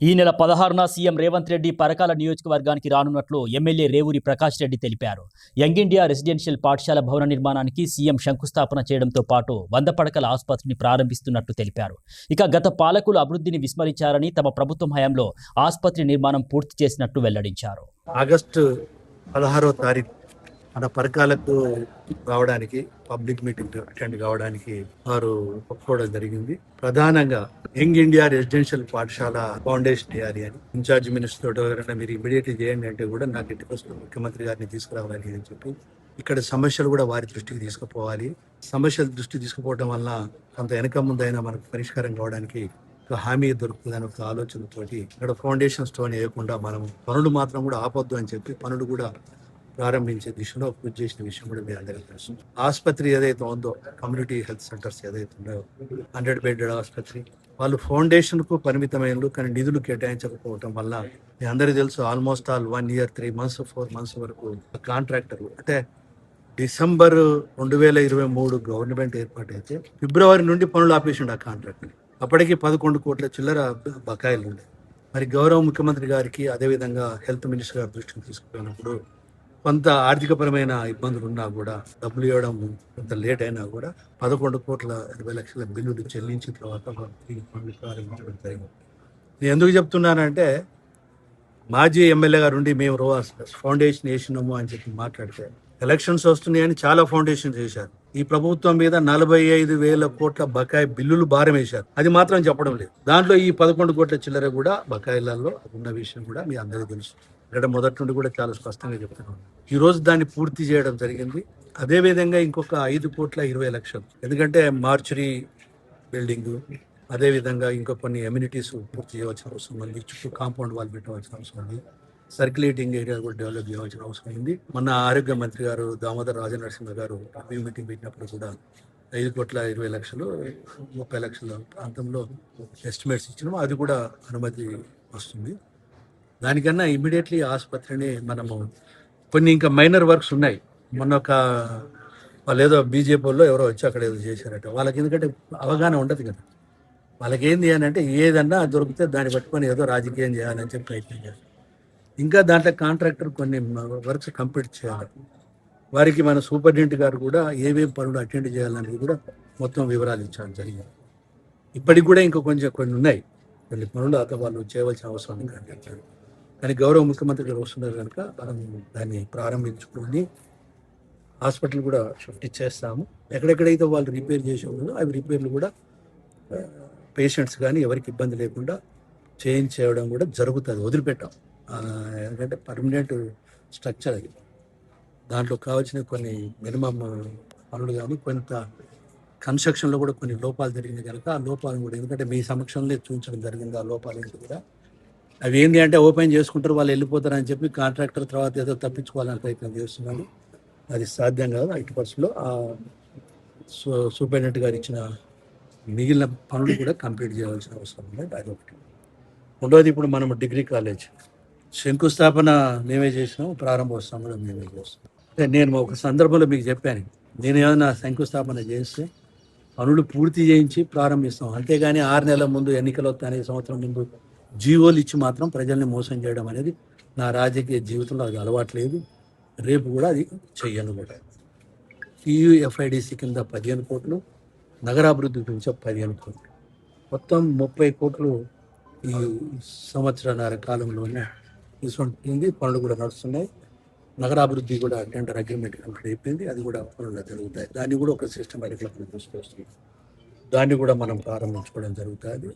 ఈ నెల 16న సీఎం రేవంత్ రెడ్డి పరకాల నియోజకవర్గానికి రానున్నట్లు ఎమ్మెల్యే రేవూరి ప్రకాష్ రెడ్డి తెలిపారు. యంగ్ ఇండియా రెసిడెన్షియల్ పాఠశాల భవన నిర్మాణానికి సీఎం శంకుస్థాపన చేయడంతో పాటు 100 పడకల ఆసుపత్రిని ప్రారంభిస్తున్నట్లు తెలిపారు. ఇక గత పాలకులు అభివృద్ధిని విస్మరించారని, తమ ప్రభుత్వం హయాంలో ఆసుపత్రి నిర్మాణం పూర్తి చేసినట్టు వెల్లడించారు. ఆగస్టు 16వ తారీఖు మన పరకాలకు రావడానికి, పబ్లిక్ మీటింగ్ అటెండ్ కావడానికి వారు ఒప్పుకోవడం జరిగింది. ప్రధానంగా యంగ్ ఇండియా రెసిడెన్షియల్ పాఠశాల ఫౌండేషన్ చేయాలి అని ఇన్ఛార్జ్ మినిస్టర్ ఎవరైనా మీరు ఇమీడియట్లీ చేయండి అంటే కూడా నాకు ఇంటికి వస్తుంది ముఖ్యమంత్రి గారిని తీసుకురావాలి అని చెప్పి, ఇక్కడ సమస్యలు కూడా వారి దృష్టికి తీసుకుపోవాలి. సమస్యల దృష్టికి తీసుకుపోవడం వల్ల కొంత వెనక ముందైనా మనకు పరిష్కారం కావడానికి ఒక హామీ దొరుకుతుందని ఒక ఆలోచనతోటి ఇక్కడ ఫౌండేషన్ స్టోన్ వేయకుండా మనం పనులు మాత్రం కూడా ఆపొద్దు అని చెప్పి పనులు కూడా ప్రారంభించే దిశలో కృషి చేసిన విషయం కూడా మీ అందరికీ తెలుసు. ఆసుపత్రి ఏదైతే ఉందో, కమ్యూనిటీ హెల్త్ సెంటర్స్ ఏదైతే ఉన్నాయో, 100 బెడెడ్ ఆసుపత్రి వాళ్ళు ఫౌండేషన్కు పరిమితమైన కానీ నిధులు కేటాయించకపోవటం వల్ల మీ అందరికీ తెలుసు almost all 1 year 3 months 4 months వరకు కాంట్రాక్టర్ అంటే డిసెంబర్ 2023 గవర్నమెంట్ ఏర్పాటైతే ఫిబ్రవరి నుండి పనులు ఆపేసిండు ఆ కాంట్రాక్టర్. అప్పటికి 11 కోట్ల చిల్లర బకాయిలు ఉండే. మరి గౌరవ ముఖ్యమంత్రి గారికి అదేవిధంగా హెల్త్ మినిస్టర్ గారి దృష్టికి తీసుకుపోయినప్పుడు కొంత ఆర్థికపరమైన ఇబ్బందులు ఉన్నా కూడా, డబ్బులు ఇవ్వడం కొంత లేట్ అయినా కూడా 11,20,00,000 బిల్లులు చెల్లించిన తర్వాత పనులు ప్రారంభించడం జరిగింది. నేను ఎందుకు చెప్తున్నానంటే, మాజీ ఎమ్మెల్యే గారు ఉండి మేము ఫౌండేషన్ వేసినాము అని చెప్పి మాట్లాడితే, ఎలక్షన్స్ వస్తున్నాయని చాలా ఫౌండేషన్ చేశారు. ఈ ప్రభుత్వం మీద 45,000 కోట్ల బకాయి బిల్లులు భారం వేశారు. అది మాత్రం చెప్పడం లేదు. దాంట్లో ఈ 11 కోట్ల చిల్లర కూడా బకాయిలలో ఉన్న విషయం కూడా మీ అందరికీ తెలుసు. ఇక్కడ మొదటి నుండి కూడా చాలా స్పష్టంగా చెప్తున్నాను. ఈ రోజు దాన్ని పూర్తి చేయడం జరిగింది. అదేవిధంగా ఇంకొక 5,20,00,000 ఎందుకంటే మార్చురీ బిల్డింగ్, అదేవిధంగా ఇంకో కొన్ని ఎమ్యూనిటీస్ పూర్తి చేయవలసిన అవసరం ఉంది. చుట్టూ కాంపౌండ్ వాల్ పెట్టవలసిన అవసరం ఉంది. సర్క్యులేటింగ్ ఏరియా కూడా డెవలప్ చేయవలసిన అవసరం ఉంది. మన ఆరోగ్య మంత్రి గారు దామోదర్ రాజనరసింహ గారు రివ్యూ మీటింగ్ పెట్టినప్పుడు కూడా 5,20,00,000 30 లక్షల ప్రాంతంలో ఎస్టిమేట్స్ ఇచ్చినాము. అది కూడా అనుమతి వస్తుంది. దానికన్నా ఇమీడియట్లీ ఆసుపత్రిని మనము కొన్ని ఇంకా మైనర్ వర్క్స్ ఉన్నాయి. మొన్న వాళ్ళు ఏదో బీజేపీ వాళ్ళు ఎవరో వచ్చి అక్కడ ఏదో చేశారట. వాళ్ళకి ఎందుకంటే అవగాహన ఉండదు కదా. వాళ్ళకి ఏంది అని అంటే ఏదన్నా దొరికితే దాన్ని పట్టుకొని ఏదో రాజకీయం చేయాలని చెప్పి ప్రయత్నం చేస్తారు. ఇంకా దాంట్లో కాంట్రాక్టర్ కొన్ని వర్క్స్ కంప్లీట్ చేయాలి. వారికి మన సూపరింటెండెంట్ గారు కూడా ఏమేమి పనులు అటెండ్ చేయాలనేది కూడా మొత్తం వివరాలు ఇచ్చడం జరిగింది. ఇప్పటికి కూడా ఇంకా కొన్ని ఉన్నాయి. కొన్ని పనులు అక్కడ వాళ్ళు చేయవలసిన అవసరం ఉంది. కానీ గౌరవ ముఖ్యమంత్రి గారు వస్తున్నారు కనుక మనం దాన్ని ప్రారంభించుకొని హాస్పిటల్ కూడా షిఫ్ట్ చేస్తాము. ఎక్కడెక్కడైతే వాళ్ళు రిపేర్ చేసే ఉందో అవి రిపేర్లు కూడా పేషెంట్స్ కానీ ఎవరికి ఇబ్బంది లేకుండా చేయడం కూడా జరుగుతుంది. వదిలిపెట్టాం. ఎందుకంటే పర్మనెంట్ స్ట్రక్చర్ అది. దాంట్లో కావాల్సిన కొన్ని మినిమం పనులు కానీ కొంత కన్స్ట్రక్షన్లో కూడా కొన్ని లోపాలు జరిగినాయి కనుక ఆ లోపాలను కూడా, ఎందుకంటే మీ సమక్షంలో చూపించడం జరిగింది. ఆ లోపాలు కూడా అవి ఏంటి అంటే ఓపెన్ చేసుకుంటారు, వాళ్ళు వెళ్ళిపోతారు అని చెప్పి కాంట్రాక్టర్ తర్వాత ఏదో తప్పించుకోవాలని ప్రయత్నం చేస్తున్నాడు. అది సాధ్యం కాదు. 80% ఆ సూపరింటెండెంట్ గారు ఇచ్చిన మిగిలిన పనులు కూడా కంప్లీట్ చేయాల్సిన అవసరం ఉంది. అది ఒకటి. రెండవది, ఇప్పుడు మనం డిగ్రీ కాలేజ్ శంకుస్థాపన మేమే చేసినాం, ప్రారంభోత్సవం కూడా మేమే చేస్తాం. నేను ఒక సందర్భంలో మీకు చెప్పాను, నేను ఏమైనా శంకుస్థాపన చేస్తే పనులు పూర్తి చేయించి ప్రారంభిస్తాం. అంతేగాని 6 నెలల ముందు ఎన్నికలు వస్తాయనే సంవత్సరం ముందు జీవోలు ఇచ్చి మాత్రం ప్రజల్ని మోసం చేయడం అనేది నా రాజకీయ జీవితంలో అది అలవాట్లేదు. రేపు కూడా అది చెయ్యను కూడా. TUFIDC కింద 15 కోట్లు, నగరాభివృద్ధి గురించి 15 కోట్లు, మొత్తం 30 కోట్లు ఈ సంవత్సరాల కాలంలోనే తీసుకుంటుంది. పనులు కూడా నడుస్తున్నాయి. నగరాభివృద్ధి కూడా టెండర్ అగ్రిమెంట్ కంప్లీట్ అయిపోయింది. అది కూడా పనులు జరుగుతాయి. దాన్ని కూడా ఒక సిస్టమేటిక్గా తీసుకొస్తుంది. దాన్ని కూడా మనం ప్రారంభించుకోవడం జరుగుతుంది.